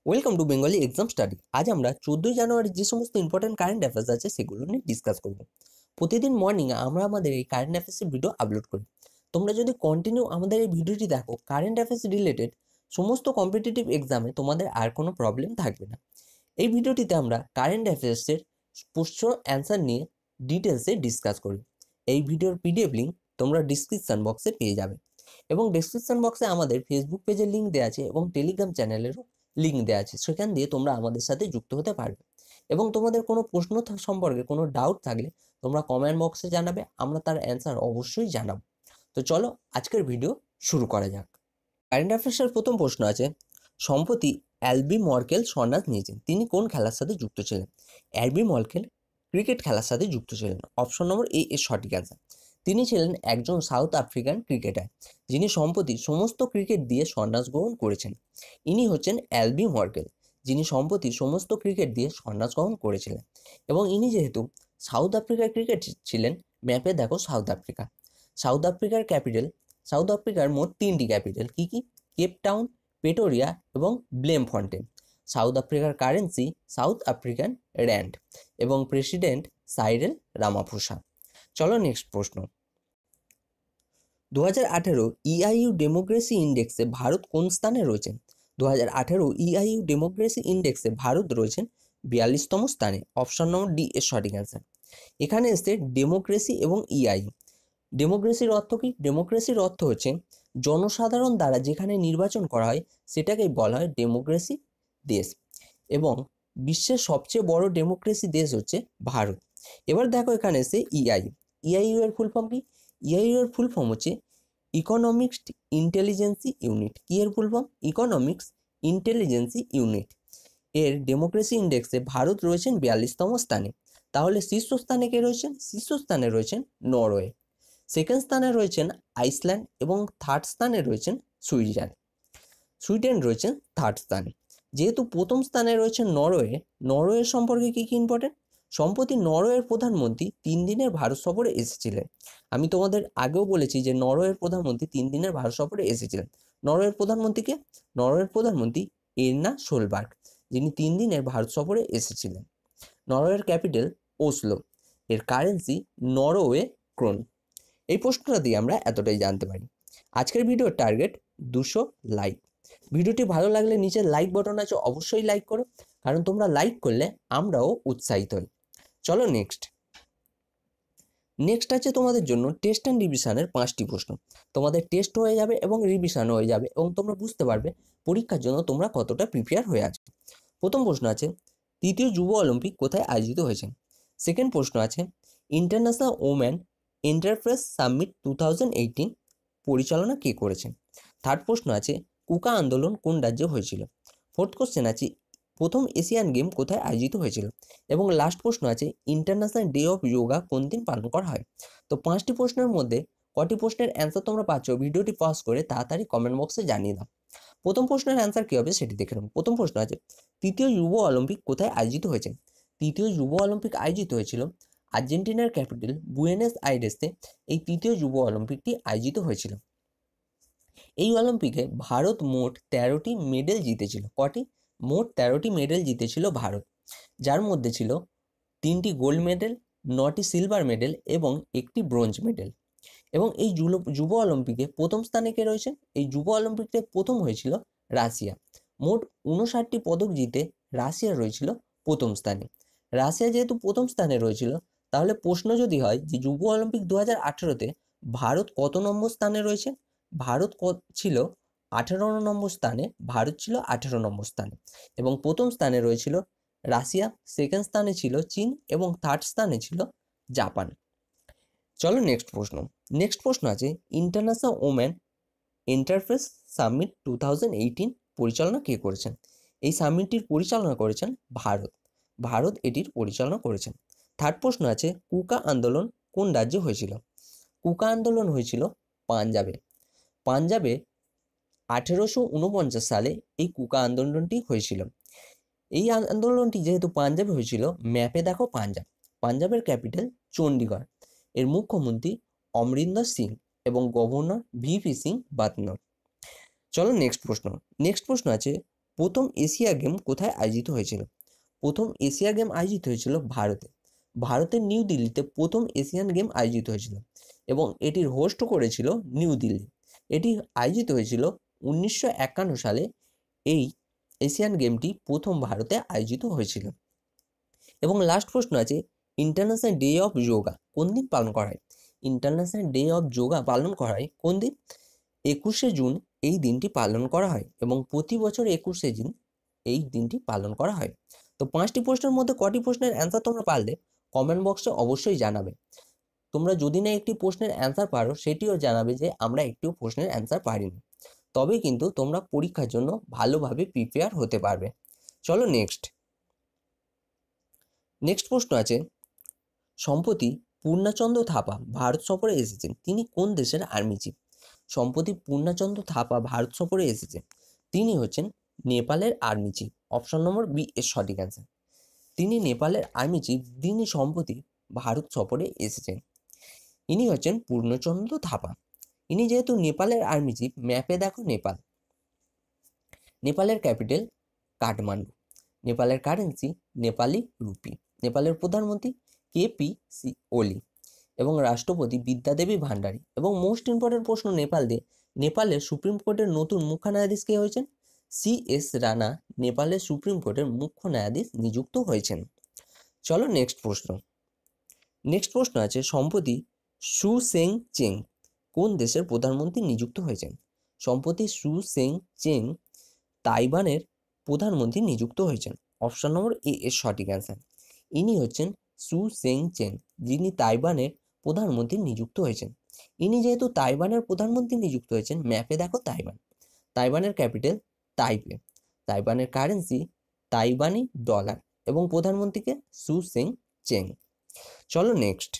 Welcome to Bengali exam study. আজ আমরা 14ই জানুয়ারি যে সমস্ত ইম্পর্টেন্ট কারেন্ট অ্যাফেয়ার্স আছে সেগুলো নিয়ে ডিসকাস করব। প্রতিদিন মর্নিং আমরা আমাদের এই কারেন্ট অ্যাফেয়ার্সের ভিডিও আপলোড করি। তোমরা যদি কন্টিনিউ আমাদের এই ভিডিওটি দেখো, কারেন্ট অ্যাফেয়ার্স রিলেটেড সমস্ত কম্পিটিটিভ এক্সামে তোমাদের আর কোনো প্রবলেম থাকবে না। এই ভিডিওটিতে আমরা কারেন্ট অ্যাফেয়ার্সের প্রশ্ন অ্যান্সার নিয়ে ডিটেলসে ডিসকাস করি। এই ভিডিওর পিডিএফ লিঙ্ক তোমরা ডিসক্রিপশন বক্সে পেয়ে যাবে এবং ডিসক্রিপশন বক্সে আমাদের ফেসবুক পেজের লিঙ্ক দেওয়া আছে এবং টেলিগ্রাম চ্যানেলেরও লিঙ্ক দেওয়া আছে। সেখান দিয়ে তোমরা আমাদের সাথে যুক্ত হতে পারবে এবং তোমাদের কোনো প্রশ্ন সম্পর্কে কোনো ডাউট থাকলে তোমরা কমেন্ট বক্সে জানাবে, আমরা তার অ্যান্সার অবশ্যই জানাবো। তো চলো আজকের ভিডিও শুরু করা যাক। কারেন্ট অ্যাফেয়ার্সের প্রথম প্রশ্ন আছে, সম্প্রতি অ্যালবি মর্কেল সন্ন্যাস নিয়েছেন, তিনি কোন খেলার সাথে যুক্ত ছিলেন? অ্যালবি মর্কেল ক্রিকেট খেলার সাথে যুক্ত ছিলেন। অপশন নম্বর এ এর সঠিক অ্যান্সার। তিনি ছিলেন একজন সাউথ আফ্রিকান ক্রিকেটার যিনি সম্প্রতি সমস্ত ক্রিকেট দিয়ে সন্ন্যাস গ্রহণ করেছেন। ইনি হচ্ছেন অ্যালবি মর্কেল, যিনি সম্প্রতি সমস্ত ক্রিকেট দিয়ে সন্ন্যাস গ্রহণ করেছিলেন। এবং ইনি যেহেতু সাউথ আফ্রিকার ক্রিকেট ছিলেন, ম্যাপে দেখো সাউথ আফ্রিকা। সাউথ আফ্রিকার ক্যাপিটাল, সাউথ আফ্রিকার মোট 3টি ক্যাপিটাল কী কী? কেপ টাউন, প্রেটোরিয়া এবং ব্লেমফন্টেন। সাউথ আফ্রিকার কারেন্সি সাউথ আফ্রিকান র্যান্ড এবং প্রেসিডেন্ট সাইরেল রামাফোসা। চলো নেক্সট প্রশ্ন। 2018 ইআইইউ ডেমোক্রেসি ইন্ডেক্সে ভারত কোন স্থানে রয়েছেন? 2018 ইআইইউ ডেমোক্রেসি ইন্ডেক্সে ভারত রয়েছেন 42তম স্থানে। অপশন নম্বর ডি এর সঠিক অ্যান্সার। এখানে এসছে ডেমোক্রেসি এবং ইআইইউ। ডেমোক্রেসির অর্থ কি? ডেমোক্রেসির অর্থ হচ্ছে জনসাধারণ দ্বারা যেখানে নির্বাচন করা হয় সেটাকেই বলা হয় ডেমোক্রেসি দেশ, এবং বিশ্বের সবচেয়ে বড় ডেমোক্রেসি দেশ হচ্ছে ভারত। এবার দেখো এখানে এসে ইআইইউ। ইআইইউ এর ফুল ফর্ম কি? ইআইইউ এর ফুল ফর্ম হচ্ছে ইকোনমিক্স ইন্টেলিজেন্সি ইউনিট। কি এর ফুল ফর্ম? Economics ইন্টেলিজেন্সি unit. এর ডেমোক্রেসি ইন্ডেক্সে ভারত রয়েছেন 42তম স্থানে। তাহলে শীর্ষস্থানে কে রয়েছেন? শীর্ষস্থানে রয়েছেন নরওয়ে, সেকেন্ড স্থানে রয়েছেন আইসল্যান্ড এবং থার্ড স্থানে রয়েছেন সুইডেন রয়েছেন থার্ড স্থানে। যেহেতু প্রথম স্থানে রয়েছে নরওয়ে, নরওয়ের সম্পর্কে কী কী ইম্পর্টেন্ট? সম্প্রতি নরওয়ের প্রধানমন্ত্রী 3 দিনের ভারত সফরে এসেছিলেন। আমি তোমাদের আগেও বলেছি যে নরওয়ের প্রধানমন্ত্রী 3 দিনের ভারত সফরে এসেছিলেন। নরওয়ের প্রধানমন্ত্রীকে? নরওয়ের প্রধানমন্ত্রী এর্না সোলবার্গ, যিনি 3 দিনের ভারত সফরে এসেছিলেন। নরওয়ের ক্যাপিটাল ওসলো, এর কারেন্সি নরওয়ে ক্রোন। এই প্রশ্নটা দিয়ে আমরা এতটাই জানতে পারি। আজকের ভিডিওর টার্গেট 200 লাইক। ভিডিওটি ভালো লাগলে নিচে লাইক বাটন আছে, অবশ্যই লাইক করো, কারণ তোমরা লাইক করলে আমরাও উৎসাহিত হই। চলো নেক্সট আছে তোমাদের জন্য টেস্ট অ্যান্ড রিভিশনের 5টি প্রশ্ন। তোমাদের টেস্ট হয়ে যাবে এবং রিভিশনও হয়ে যাবে এবং তোমরা বুঝতে পারবে পরীক্ষার জন্য তোমরা কতটা প্রিপেয়ার হয়ে আছো। প্রথম প্রশ্ন আছে, তৃতীয় যুব অলিম্পিক কোথায় আয়োজিত হয়েছে? সেকেন্ড প্রশ্ন আছে, ইন্টারন্যাশনাল ওম্যান এন্টারপ্রাইজ সামিট 2018 পরিচালনা কে করেছেন? থার্ড প্রশ্ন আছে, কুকা আন্দোলন কোন রাজ্যে হয়েছিল? ফোর্থ কোশ্চেন আছে, প্রথম এশিয়ান গেম কোথায় আয়োজিত হয়েছিল? এবং লাস্ট প্রশ্ন আছে, ইন্টারন্যাশনাল ডে অফ যোগা কোন দিন পালন করা হয়? তো 5টি প্রশ্নের মধ্যে কটি প্রশ্নের অ্যান্সার তোমরা পাচ্ছ ভিডিওটি পজ করে তাড়াতাড়ি কমেন্ট বক্সে জানিয়ে দাও। প্রথম প্রশ্নের অ্যান্সার কী হবে সেটি দেখে নাও। প্রথম প্রশ্ন আছে, তৃতীয় যুব অলিম্পিক কোথায় আয়োজিত হয়েছে? তৃতীয় যুব অলিম্পিক আয়োজিত হয়েছিল আর্জেন্টিনার ক্যাপিটাল বুয়েনোস আইরেসে। এই তৃতীয় যুব অলিম্পিকটি আয়োজিত হয়েছিল। এই অলিম্পিকে ভারত মোট 13টি মেডেল জিতেছিল। কটি? মোট 13টি মেডেল জিতেছিল ভারত, যার মধ্যে ছিল 3টি গোল্ড মেডেল, 9টি সিলভার মেডেল এবং 1টি ব্রোঞ্জ মেডেল। এবং এই যুব অলিম্পিকে প্রথম স্থানে কে রয়েছে? এই যুব অলিম্পিকটা প্রথম হয়েছিল রাশিয়া। মোট 59টি পদক জিতে রাশিয়া রয়েছিল প্রথম স্থানে। রাশিয়া যেহেতু প্রথম স্থানে রয়েছিল, তাহলে প্রশ্ন যদি হয় যে যুব অলিম্পিক 2018-তে ভারত কত নম্বর স্থানে রয়েছে? ভারত ছিল 18 নম্বর স্থানে। ভারত ছিল 18 নম্বর স্থানে এবং প্রথম স্থানে রয়েছিল রাশিয়া, সেকেন্ড স্থানে ছিল চীন এবং থার্ড স্থানে ছিল জাপান। চলো নেক্সট প্রশ্ন আছে, ইন্টারন্যাশনাল ওম্যান এন্টারপ্রাইজ সামিট 2018 পরিচালনা কে করেছেন? এই সামিটটির পরিচালনা করেছেন ভারত এটির পরিচালনা করেছেন। থার্ড প্রশ্ন আছে, কুকা আন্দোলন কোন রাজ্যে হয়েছিল? কুকা আন্দোলন হয়েছিল পাঞ্জাবে। 1849 সালে এই কুকা আন্দোলনটি হয়েছিল। এই আন্দোলনটি যেহেতু পাঞ্জাবে হয়েছিল, ম্যাপে দেখো পাঞ্জাবের ক্যাপিটাল চণ্ডীগড়। এর মুখ্যমন্ত্রী অমরিন্দর সিং এবং গভর্নর ভিপি সিং বাদনর। চলো নেক্সট প্রশ্ন আছে, প্রথম এশিয়া গেম কোথায় আয়োজিত হয়েছিল? প্রথম এশিয়া গেম আয়োজিত হয়েছিল ভারতে। ভারতের নিউ দিল্লিতে প্রথম এশিয়ান গেম আয়োজিত হয়েছিল এবং এটির হোস্ট করেছিল নিউ দিল্লি। এটি আয়োজিত হয়েছিল 1951 সালে। এই এশিয়ান গেমটি প্রথম ভারতে আয়োজিত হয়েছিল। এবং লাস্ট প্রশ্ন আছে, ইন্টারন্যাশনাল ডে অফ যোগা কোন দিন পালন করা হয়? ইন্টারন্যাশনাল ডে অফ যোগা পালন করা হয় কোন দিন? 21শে জুন এই দিনটি পালন করা হয় এবং প্রতি বছর 21শে জুন এই দিনটি পালন করা হয়। তো 5টি প্রশ্নের মধ্যে কটি প্রশ্নের অ্যান্সার তোমরা পারলে কমেন্ট বক্সে অবশ্যই জানাবে। তোমরা যদি না একটি প্রশ্নের অ্যান্সার পারো সেটিও জানাবে যে আমরা একটিও প্রশ্নের অ্যান্সার পারিনি। তবেই কিন্তু তোমরা পরীক্ষার জন্য ভালোভাবে প্রিপেয়ার হতে পারবে। চলো নেক্সট প্রশ্ন আছে, সম্প্রতি পূর্ণচন্দ্র থাপা ভারত সফরে এসেছেন, তিনি কোন দেশের আর্মি চিফ? সম্প্রতি পূর্ণচন্দ্র থাপা ভারত সফরে এসেছেন, তিনি হচ্ছেন নেপালের army chief. Option number B এর সঠিক অ্যান্সার। তিনি নেপালের আর্মি চিফ, তিনি সম্প্রতি ভারত সফরে এসেছেন। ইনি হচ্ছেন পূর্ণচন্দ্র থাপা। ইনি যেহেতু নেপালের আর্মি চিফ, ম্যাপে দেখো নেপাল। নেপালের ক্যাপিটাল কাঠমান্ডু। নেপালের কারেন্সি নেপালি রুপি। নেপালের প্রধানমন্ত্রী KPC ওলি এবং রাষ্ট্রপতি বিদ্যাদেবী ভান্ডারী। এবং মোস্ট ইম্পর্টেন্ট প্রশ্ন নেপালের সুপ্রিম কোর্টের নতুন মুখ্য ন্যায়াধীশ কে হয়েছেন? CS রানা নেপালের সুপ্রিম কোর্টের মুখ্য ন্যায়াধীশ নিযুক্ত হয়েছেন। চলো নেক্সট প্রশ্ন আছে, সম্প্রতি সু সেং চেং কোন দেশের প্রধানমন্ত্রী নিযুক্ত হয়েছেন? সম্প্রতি সু সেং চেং তাইওয়ানের প্রধানমন্ত্রী নিযুক্ত হয়েছেন। অপশন নম্বর এ এর সঠিক অ্যান্সার। ইনি হচ্ছেন সু সেং চেং, যিনি তাইওয়ানের প্রধানমন্ত্রী নিযুক্ত হয়েছেন। ইনি যেহেতু তাইওয়ানের প্রধানমন্ত্রী নিযুক্ত হয়েছেন, ম্যাপে দেখো তাইওয়ান। তাইওয়ানের ক্যাপিটাল তাইপে। তাইওয়ানের কারেন্সি তাইওয়ানি ডলার এবং প্রধানমন্ত্রীকে সু সেং চেং। চলো নেক্সট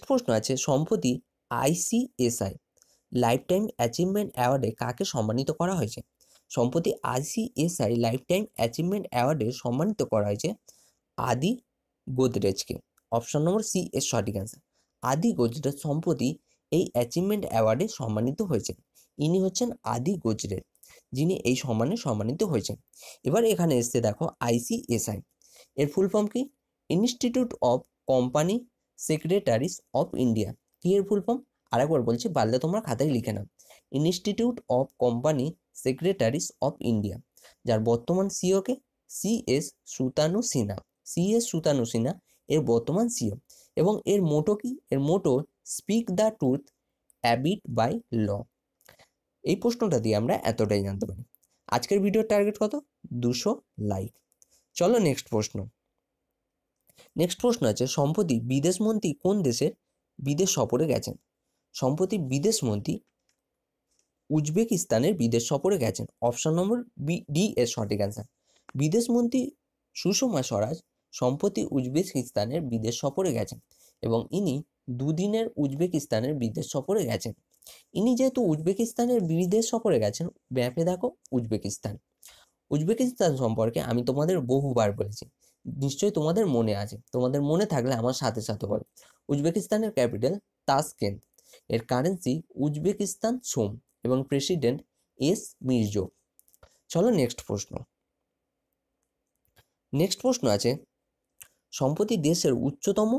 প্রশ্ন আছে, সম্প্রতি ICSI লাইফ টাইম অ্যাচিভমেন্ট অ্যাওয়ার্ডে কাকে সম্মানিত করা হয়েছে? সম্প্রতি ICSI লাইফ টাইম অ্যাচিভমেন্ট অ্যাওয়ার্ডে সম্মানিত করা হয়েছে আদি গোদরেজকে। অপশন নম্বর সি এর সঠিক অ্যান্সার। আদি গোদরেজ সম্প্রতি এই অ্যাচিভমেন্ট অ্যাওয়ার্ডে সম্মানিত হয়েছেন। ইনি হচ্ছেন আদি গোদরেজ, যিনি এই সম্মানে সম্মানিত হয়েছেন। এবার এখানে এসে দেখো ICSI এর ফুল ফর্ম কি? Institute of company secretaries of India. কি এর ফুল ফর্ম? আরেকবার বলছি, পারলে তোমরা খাতায় লিখে নাও। Institute of company secretaries of India, যার বর্তমান সিও কে? CS সুতানু সিনহা এর বর্তমান সিও। এবং এর মোটো কি? এর motto speak the truth, abide by law. এই প্রশ্নটা দিয়ে আমরা এতটাই জানতে পারি। আজকের ভিডিওর টার্গেট কত? 200 লাইক। চলো নেক্সট প্রশ্ন আছে, সম্প্রতি বিদেশমন্ত্রী কোন দেশের বিদেশ সফরে গেছেন? সম্প্রতি বিদেশমন্ত্রী উজবেকিস্তানের বিদেশ সফরে গেছেন। অপশন নম্বর ডি এর সঠিক অ্যান্সার। বিদেশমন্ত্রী সুষমা স্বরাজ সম্প্রতি উজবেকিস্তানের বিদেশ সফরে গেছেন এবং ইনি দুদিনের উজবেকিস্তানের বিদেশ সফরে গেছেন। ইনি যেহেতু উজবেকিস্তানের বিদেশ সফরে গেছেন, ম্যাপে দেখো উজবেকিস্তান সম্পর্কে আমি তোমাদের বহুবার বলেছি, নিশ্চয়ই তোমাদের মনে আছে। তোমাদের মনে থাকলে আমার সাথে বলো। উজবেকিস্তানের ক্যাপিটাল তাসকেন্ট। এর কারেন্সি উজবেকিস্তান সোম এবং প্রেসিডেন্ট S মির্জো। চলো নেক্সট প্রশ্ন আছে, সম্প্রতি দেশের উচ্চতম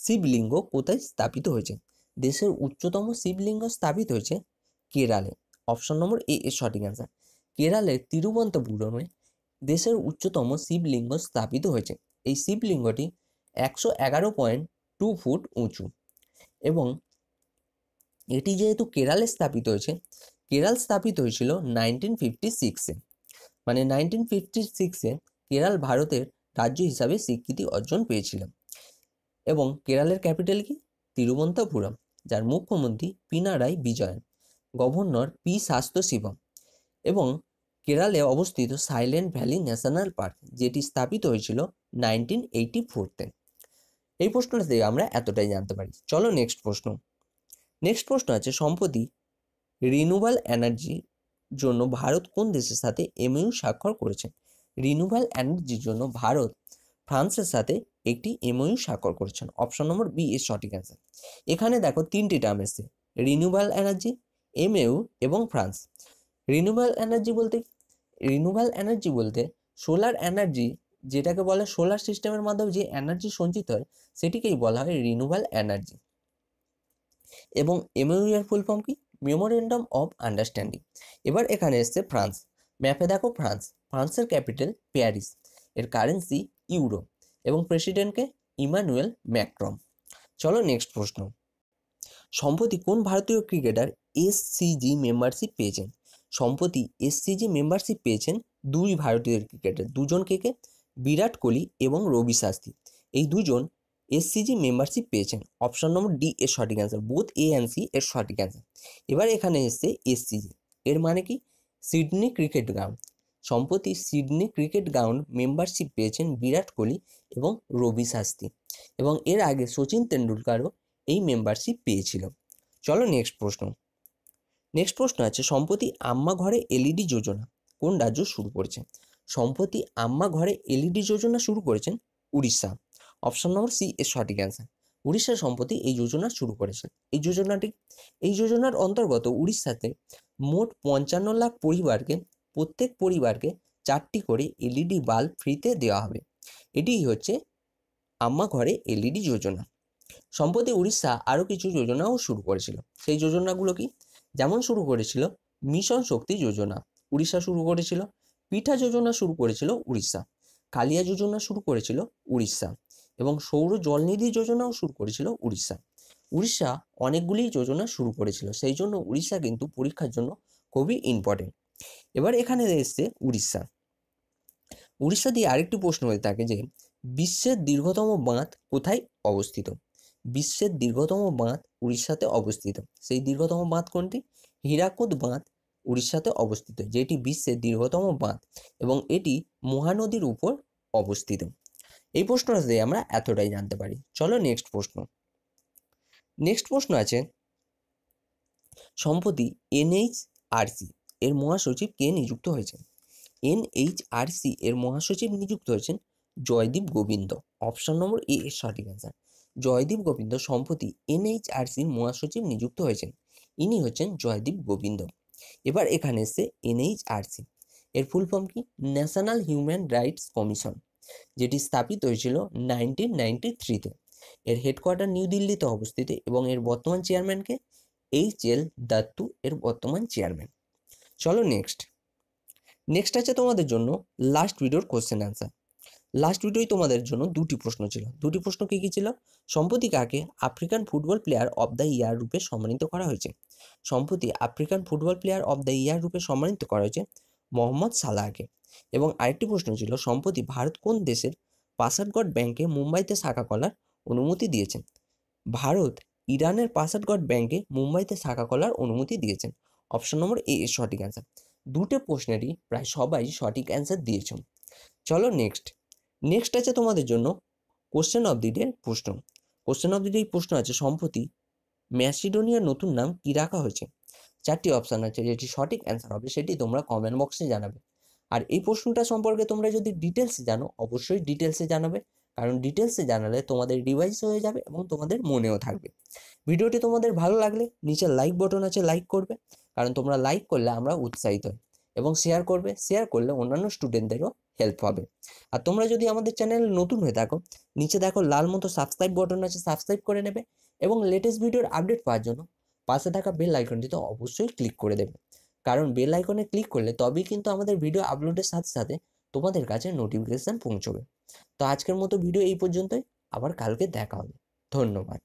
শিবলিঙ্গ কোথায় স্থাপিত হয়েছে? দেশের উচ্চতম শিবলিঙ্গ স্থাপিত হয়েছে কেরালে। অপশন নম্বর এ এর সঠিক অ্যান্সার। কেরালের তিরুবনন্তপুরমে দেশের উচ্চতম শিবলিঙ্গ স্থাপিত হয়েছে। এই শিবলিঙ্গটি 111.2 ফুট উঁচু এবং এটি যেহেতু কেরালে স্থাপিত হয়েছে, কেরাল স্থাপিত হয়েছিল 1956-এ। মানে 1956-এ কেরাল ভারতের রাজ্য হিসাবে স্বীকৃতি অর্জন পেয়েছিল। এবং কেরালের ক্যাপিটাল কি? তিরুবনন্তপুরম, যার মুখ্যমন্ত্রী পিনারাই বিজয়ন, গভর্নর P শাস্ত্রশিবম। এবং কেরালে অবস্থিত সাইলেন্ট ভ্যালি ন্যাশনাল পার্ক, যেটি স্থাপিত হয়েছিল 1984-তে। এই প্রশ্নটা থেকে আমরা এতটাই জানতে পারি। চলো নেক্সট প্রশ্ন আছে, সম্প্রতি রিনিউয়েবল এনার্জির জন্য ভারত কোন দেশের সাথে MOU স্বাক্ষর করেছে? রিনিউয়েবল এনার্জির জন্য ভারত ফ্রান্সের সাথে একটি MOU স্বাক্ষর করেছেন। অপশন নম্বর বি এর সঠিক অ্যান্সার। এখানে দেখো 3টি টার্ম এসেছে, রিনিউয়েবল এনার্জি, MOU এবং ফ্রান্স। রিনিউয়েবল এনার্জি বলতে সোলার এনার্জি, যেটাকে বলে সোলার সিস্টেমের মাধ্যমে যে এনার্জি সঞ্চিত হয় সেটিকেই বলা হয় রিনিউয়েবল এনার্জি। এবং এমওইউ এর ফুল ফর্ম কি? Memorandum of understanding. এবার এখানে এসছে ফ্রান্স। ম্যাপে দেখো ফ্রান্সের ক্যাপিটাল প্যারিস, এর কারেন্সি ইউরো এবং প্রেসিডেন্টকে ইমানুয়েল ম্যাক্রন। চলো নেক্সট প্রশ্ন। সম্প্রতি কোন ভারতীয় ক্রিকেটার এসসিজি মেম্বারশিপ পেয়েছেন? সম্প্রতি এসসিজি মেম্বারশিপ পেয়েছেন দুই ভারতীয় ক্রিকেটার, দুজন কে? বিরাট কোহলি এবং রবি শাস্ত্রী। এই দুজন এসসিজি মেম্বারশিপ পেয়েছেন। অপশন নম্বর ডি এর সঠিক answer, both A and C এর সঠিক অ্যান্সার। এবার এখানে এসছে এসসিজি, এর মানে কি? Sydney cricket ground. সম্প্রতি সিডনি ক্রিকেট গ্রাউন্ড মেম্বারশিপ পেয়েছেন বিরাট কোহলি এবং রবি শাস্ত্রী, এবং এর আগে সচিন তেন্ডুলকারও এই মেম্বারশিপ পেয়েছিল। চলো নেক্সট প্রশ্ন আছে, সম্প্রতি আম্মা ঘরে এলইডি যোজনা কোন রাজ্য শুরু করেছে? সম্প্রতি আম্মা ঘরে এলইডি যোজনা শুরু করেছেন উড়িষ্যা। অপশন নম্বর সি এর সঠিক অ্যান্সার। উড়িষ্যা সম্প্রতি এই যোজনা শুরু করেছে। এই যোজনার অন্তর্গত উড়িষ্যাতে মোট 55 লাখ পরিবারকে, প্রত্যেক পরিবারকে 4টি করে এলইডি বাল্ব ফ্রিতে দেওয়া হবে। এটিই হচ্ছে আম্মা ঘরে এলইডি যোজনা। সম্প্রতি উড়িষ্যা আরও কিছু যোজনাও শুরু করেছিল। সেই যোজনাগুলো কি? যেমন শুরু করেছিল মিশন শক্তি যোজনা, উড়িষ্যা শুরু করেছিল। পিঠা যোজনা শুরু করেছিল উড়িষ্যা। কালিয়া যোজনা শুরু করেছিল উড়িষ্যা। এবং সৌর জলনিধি যোজনাও শুরু করেছিল উড়িষ্যা। উড়িষ্যা অনেকগুলি যোজনা শুরু করেছিল, সেই জন্য উড়িষ্যা কিন্তু পরীক্ষার জন্য খুবই ইম্পর্টেন্ট। এবার এখানে এসছে উড়িষ্যা দিয়ে আরেকটি প্রশ্ন হয়ে থাকে যে বিশ্বের দীর্ঘতম বাঁধ কোথায় অবস্থিত? বিশ্বের দীর্ঘতম বাঁধ উড়িষ্যাতে অবস্থিত। সেই দীর্ঘতম বাঁধ কোনটি? হীরাকুদ বাঁধ উড়িষ্যাতে অবস্থিত, যেটি বিশ্বের দীর্ঘতম বাঁধ এবং এটি মহানদীর উপর অবস্থিত। এই প্রশ্নটা দিয়ে আমরা এতটাই জানতে পারি। চলো নেক্সট প্রশ্ন আছে, সম্প্রতি এনএইচআরসি এর মহাসচিব কে নিযুক্ত হয়েছেন? এনএইচআরসি এর মহাসচিব নিযুক্ত হয়েছেন জয়দীপ গোবিন্দ। অপশন নম্বর এ এর সঠিক অ্যান্সার। জয়দীপ গোবিন্দ সম্প্রতি এনএইচআরসির মহাসচিব নিযুক্ত হয়েছেন। ইনি হচ্ছেন জয়দীপ গোবিন্দ। এবার এখানে এসছে এনএইচআরসি এর ফুল ফর্ম কি? ন্যাশনাল হিউম্যান রাইটস কমিশন, যেটি স্থাপিত হয়েছিল 1993-তে। এর হেডকোয়ার্টার নিউ দিল্লিতে অবস্থিত এবং এর বর্তমান চেয়ারম্যানকে এইচ.এল. দাত্তু এর বর্তমান চেয়ারম্যান। চলো নেক্সট আছে তোমাদের জন্য লাস্ট ভিডিওর কোশ্চেন অ্যান্সার। লাস্ট ভিডিওই তোমাদের জন্য দুটি প্রশ্ন ছিল। দুটি প্রশ্ন কি ছিল? সম্প্রতি কাকে African football player of the year রূপে সম্মানিত করা হয়েছে? সম্প্রতি African football player of the year রূপে সম্মানিত করা হয়েছে মোহাম্মদ সালাহকে। এবং আরেকটি প্রশ্ন ছিল, সম্প্রতি ভারত কোন দেশের পাসারগড় ব্যাংকে মুম্বাইতে শাখা খোলার অনুমতি দিয়েছেন? ভারত ইরানের পাসারগড় ব্যাংকে মুম্বাইতে শাখা খোলার অনুমতি দিয়েছেন। অপশন নম্বর এ এর সঠিক অ্যান্সার। দুটো প্রশ্নেরই প্রায় সবাই সঠিক অ্যান্সার দিয়েছ। চলো নেক্সট আছে তোমাদের জন্য কোশ্চেন অফ দি ডে প্রশ্ন। কোশ্চেন অফ দি ডে প্রশ্ন আছে, সম্প্রতি ম্যাসিডোনিয়ার নতুন নাম কি রাখা হয়েছে? 4টি অপশান আছে, যেটি সঠিক অ্যান্সার হবে সেটি তোমরা কমেন্ট বক্সে জানাবে। আর এই প্রশ্নটা সম্পর্কে তোমরা যদি ডিটেলসে জানো অবশ্যই ডিটেলসে জানাবে, কারণ ডিটেলসে জানালে তোমাদের রিভাইজ হয়ে যাবে এবং তোমাদের মনেও থাকবে। ভিডিওটি তোমাদের ভালো লাগলে নিচে লাইক বাটন আছে, লাইক করবে, কারণ তোমরা লাইক করলে আমরা উৎসাহিত হই। এবং শেয়ার করলে অন্যান্য স্টুডেন্টদেরও হেল্প হবে। আর তোমরা যদি আমাদের চ্যানেলে নতুন হয়ে থাকো, নিচে দেখো লাল মতো সাবস্ক্রাইব বাটন আছে, সাবস্ক্রাইব করে নেবে এবং লেটেস্ট ভিডিওর আপডেট পাওয়ার জন্য পাশে থাকা বেল আইকনটিতে অবশ্যই ক্লিক করে দেবে, কারণ বেল আইকনে ক্লিক করলে তবেই কিন্তু আমাদের ভিডিও আপলোডের সাথে সাথে তোমাদের কাছে নোটিফিকেশান পৌঁছবে। তো আজকের মতো ভিডিও এই পর্যন্তই, আবার কালকে দেখা হবে। ধন্যবাদ।